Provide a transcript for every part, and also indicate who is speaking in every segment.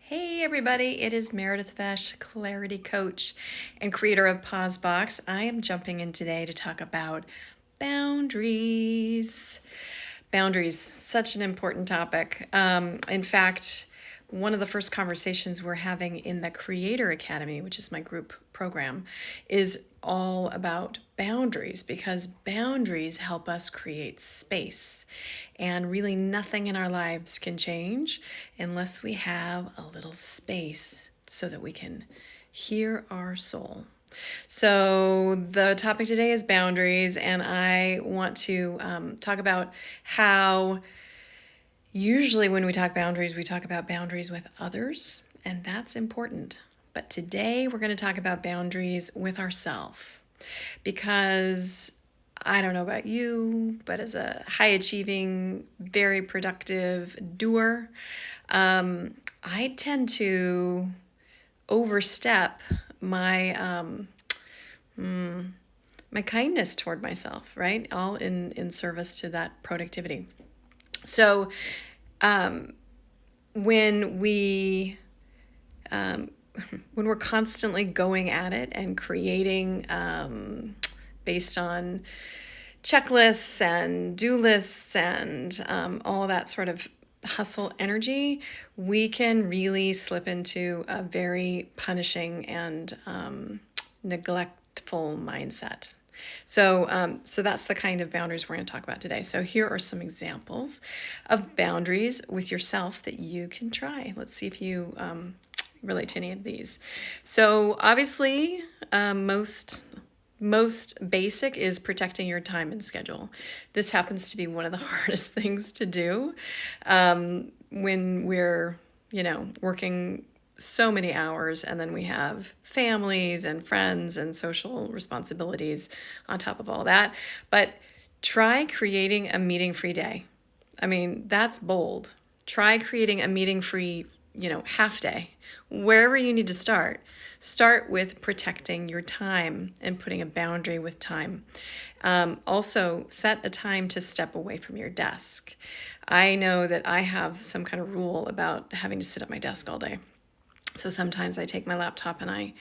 Speaker 1: Hey everybody, it is Meredith Vesh, Clarity Coach and creator of PauseBox. I am jumping in today to talk about boundaries. Boundaries, such an important topic. In fact, one of the first conversations we're having in the Creator Academy, which is my group program, is all about boundaries because boundaries help us create space. And really, nothing in our lives can change unless we have a little space so that we can hear our soul. So, the topic today is boundaries, and I want to talk about how usually when we talk boundaries, we talk about boundaries with others, and that's important. But today we're going to talk about boundaries with ourselves because I don't know about you, but as a high achieving, very productive doer, I tend to overstep my kindness toward myself, right? All in service to that productivity. So when we when we're constantly going at it and creating based on checklists and do lists and all that sort of hustle energy, we can really slip into a very punishing and neglectful mindset. So that's the kind of boundaries we're going to talk about today. So here are some examples of boundaries with yourself that you can try. Let's see if you relate to any of these. So obviously, most basic is protecting your time and schedule. This happens to be one of the hardest things to do when we're, working so many hours and then we have families and friends and social responsibilities on top of all that. But try creating a meeting-free day. I mean, that's bold. Try creating a meeting-free, half day. Wherever you need to start with protecting your time and putting a boundary with time. Also, set a time to step away from your desk. I know that I have some kind of rule about having to sit at my desk all day. So sometimes I take my laptop and I,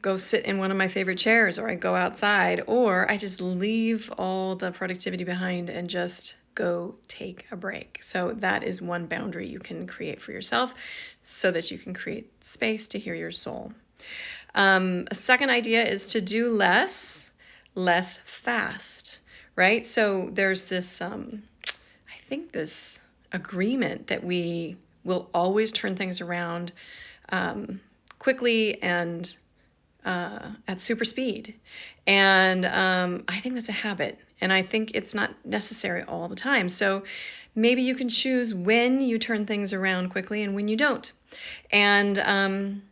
Speaker 1: go sit in one of my favorite chairs, or I go outside, or I just leave all the productivity behind and just go take a break. So that is one boundary you can create for yourself so that you can create space to hear your soul. A second idea is to do less fast, right? So there's this, this agreement that we will always turn things around quickly and at super speed. And I think that's a habit. And I think it's not necessary all the time. So maybe you can choose when you turn things around quickly and when you don't. And,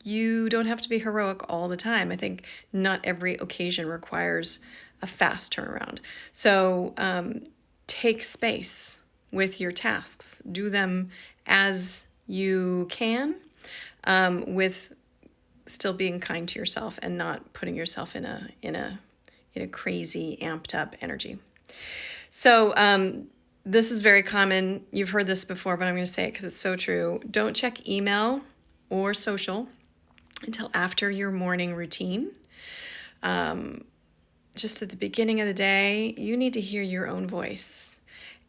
Speaker 1: you don't have to be heroic all the time. I think not every occasion requires a fast turnaround. So take space with your tasks. Do them as you can, with still being kind to yourself and not putting yourself in a crazy amped up energy. So this is very common. You've heard this before, but I'm going to say it because it's so true. Don't check email or social until after your morning routine. Just at the beginning of the day, you need to hear your own voice.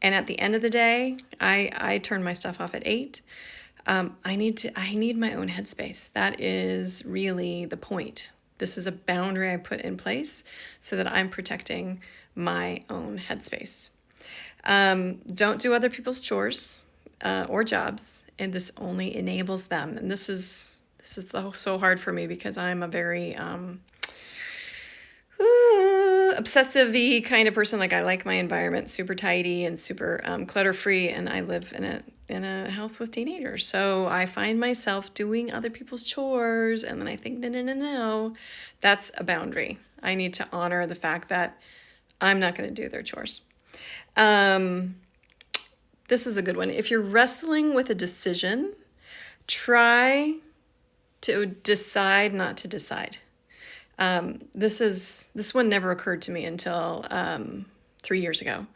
Speaker 1: And at the end of the day, I turn my stuff off at 8. I need my own headspace. That is really the point. This is a boundary I put in place so that I'm protecting my own headspace. Don't do other people's chores or jobs, and this only enables them. And this is so hard for me because I'm a very obsessive-y kind of person. Like, I like my environment super tidy and super clutter-free, and I live in a house with teenagers. So I find myself doing other people's chores, and then I think, no, that's a boundary. I need to honor the fact that I'm not going to do their chores. This is a good one. If you're wrestling with a decision, try to decide not to decide. This one never occurred to me until 3 years ago.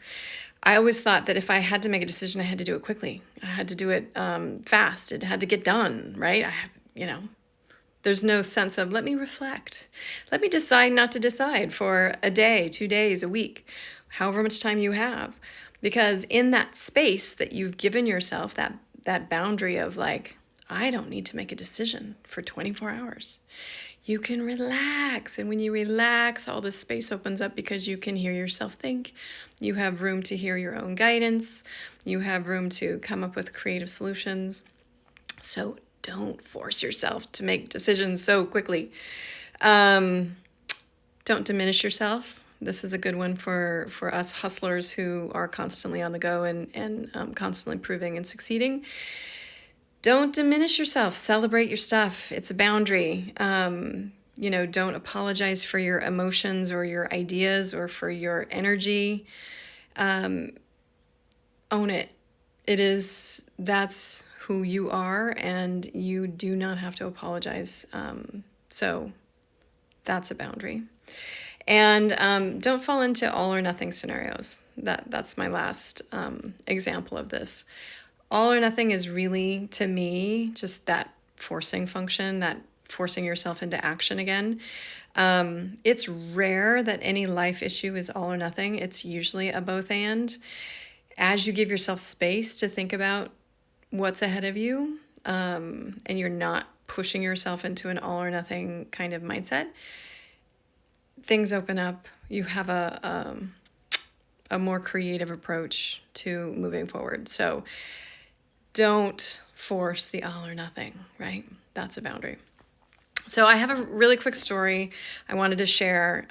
Speaker 1: I always thought that if I had to make a decision, I had to do it quickly. I had to do it fast. It had to get done, right? There's no sense of, let me reflect. Let me decide not to decide for a day, 2 days, a week, however much time you have. Because in that space that you've given yourself, that boundary of like, I don't need to make a decision for 24 hours. You can relax. And when you relax, all this space opens up because you can hear yourself think. You have room to hear your own guidance. You have room to come up with creative solutions. So don't force yourself to make decisions so quickly. Don't diminish yourself. This is a good one for us hustlers who are constantly on the go and constantly improving and succeeding. Don't diminish yourself. Celebrate your stuff. It's a boundary. Don't apologize for your emotions or your ideas or for your energy. Own it. That's who you are, and you do not have to apologize. So that's a boundary. And don't fall into all or nothing scenarios. That's my last example of this. All or nothing is really, to me, just that forcing function, that forcing yourself into action again. It's rare that any life issue is all or nothing. It's usually a both and. As you give yourself space to think about what's ahead of you, and you're not pushing yourself into an all or nothing kind of mindset, things open up. You have a more creative approach to moving forward. So don't force the all or nothing, right? That's a boundary. So I have a really quick story I wanted to share.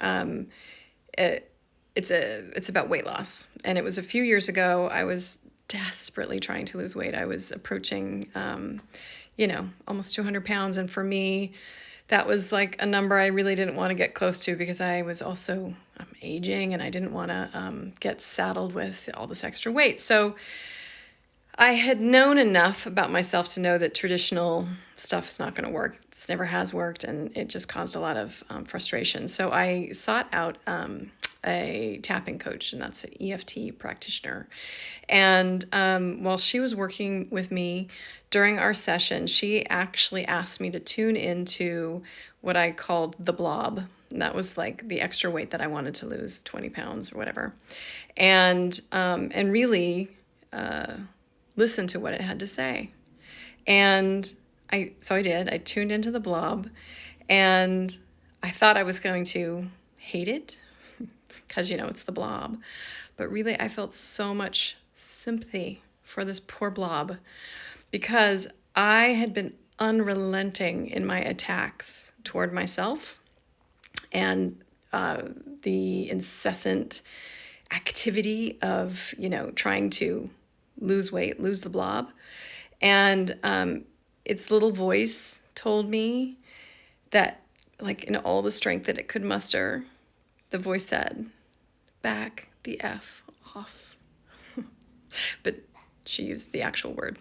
Speaker 1: It's about weight loss, and it was a few years ago. I was desperately trying to lose weight. I was approaching, almost 200 pounds, and for me, that was like a number I really didn't want to get close to because I was also aging, and I didn't want to get saddled with all this extra weight. So I had known enough about myself to know that traditional stuff is not going to work. It never has worked, and it just caused a lot of frustration. So I sought out a tapping coach, and that's an EFT practitioner. And while she was working with me during our session, she actually asked me to tune into what I called the blob. And that was like the extra weight that I wanted to lose, 20 pounds or whatever. And really listen to what it had to say. And so I did. I tuned into the blob, and I thought I was going to hate it because, it's the blob. But really, I felt so much sympathy for this poor blob because I had been unrelenting in my attacks toward myself and the incessant activity of, trying to lose weight, lose the blob. And its little voice told me that, like, in all the strength that it could muster, the voice said, back the F off. But she used the actual word.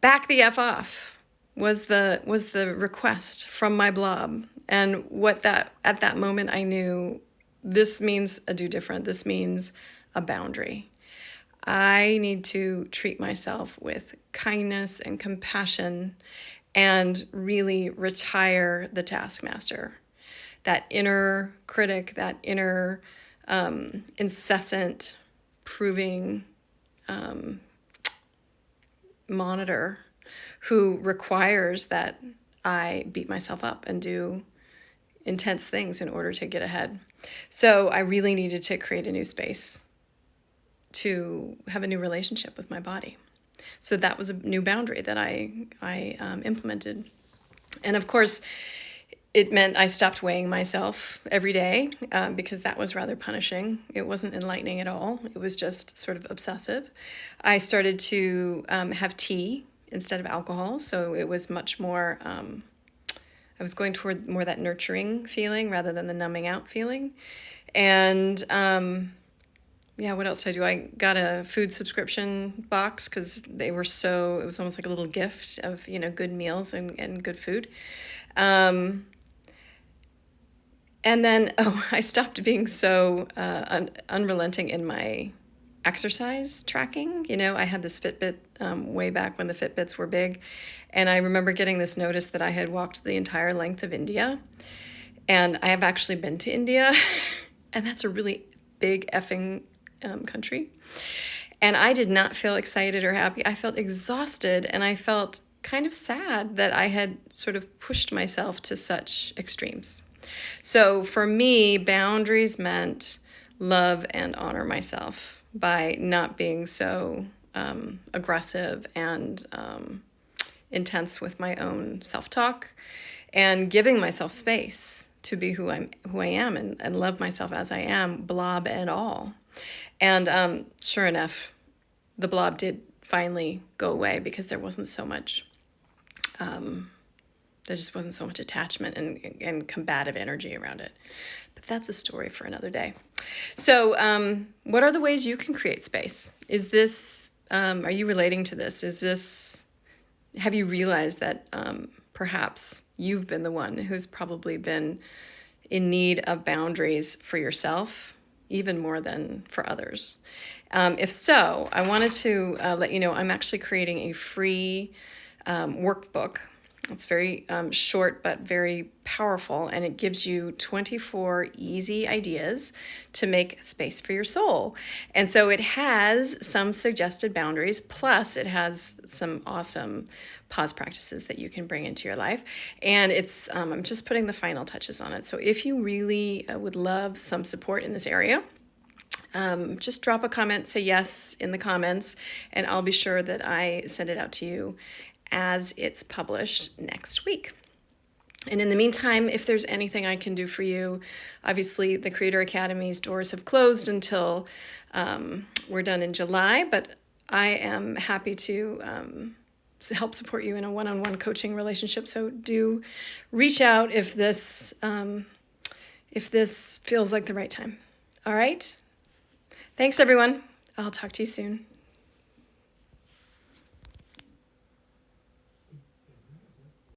Speaker 1: Back the F off was the request from my blob. And at that moment I knew this means a do different. This means a boundary. I need to treat myself with kindness and compassion and really retire the taskmaster. That inner critic, that inner incessant proving monitor who requires that I beat myself up and do intense things in order to get ahead. So I really needed to create a new space to have a new relationship with my body. So that was a new boundary that I implemented. And of course, it meant I stopped weighing myself every day because that was rather punishing. It wasn't enlightening at all. It was just sort of obsessive. I started to have tea instead of alcohol. So it was much more, I was going toward more that nurturing feeling rather than the numbing out feeling. And what else did I do? I got a food subscription box because it was almost like a little gift of, good meals and good food. And then, I stopped being so unrelenting in my exercise tracking. You know, I had this Fitbit way back when the Fitbits were big. And I remember getting this notice that I had walked the entire length of India. And I have actually been to India. And that's a really big effing country. And I did not feel excited or happy. I felt exhausted, and I felt kind of sad that I had sort of pushed myself to such extremes. So for me, boundaries meant love and honor myself by not being so aggressive and intense with my own self-talk, and giving myself space to be who I am, and love myself as I am, blob and all. And sure enough, the blob did finally go away, because there wasn't so much, there just wasn't so much attachment and combative energy around it. But that's a story for another day. So what are the ways you can create space? Is this, are you relating to this? Have you realized that perhaps you've been the one who's probably been in need of boundaries for yourself, even more than for others? If so, I wanted to let you know I'm actually creating a free workbook. It's very short but very powerful, and it gives you 24 easy ideas to make space for your soul. And so it has some suggested boundaries, plus it has some awesome pause practices that you can bring into your life. And it's I'm just putting the final touches on it. So if you really would love some support in this area, just drop a comment, say yes in the comments, and I'll be sure that I send it out to you as it's published next week. And in the meantime, if there's anything I can do for you, obviously the Creator Academy's doors have closed until we're done in July, but I am happy to help support you in a one-on-one coaching relationship. So do reach out if this feels like the right time. All right? Thanks, everyone. I'll talk to you soon.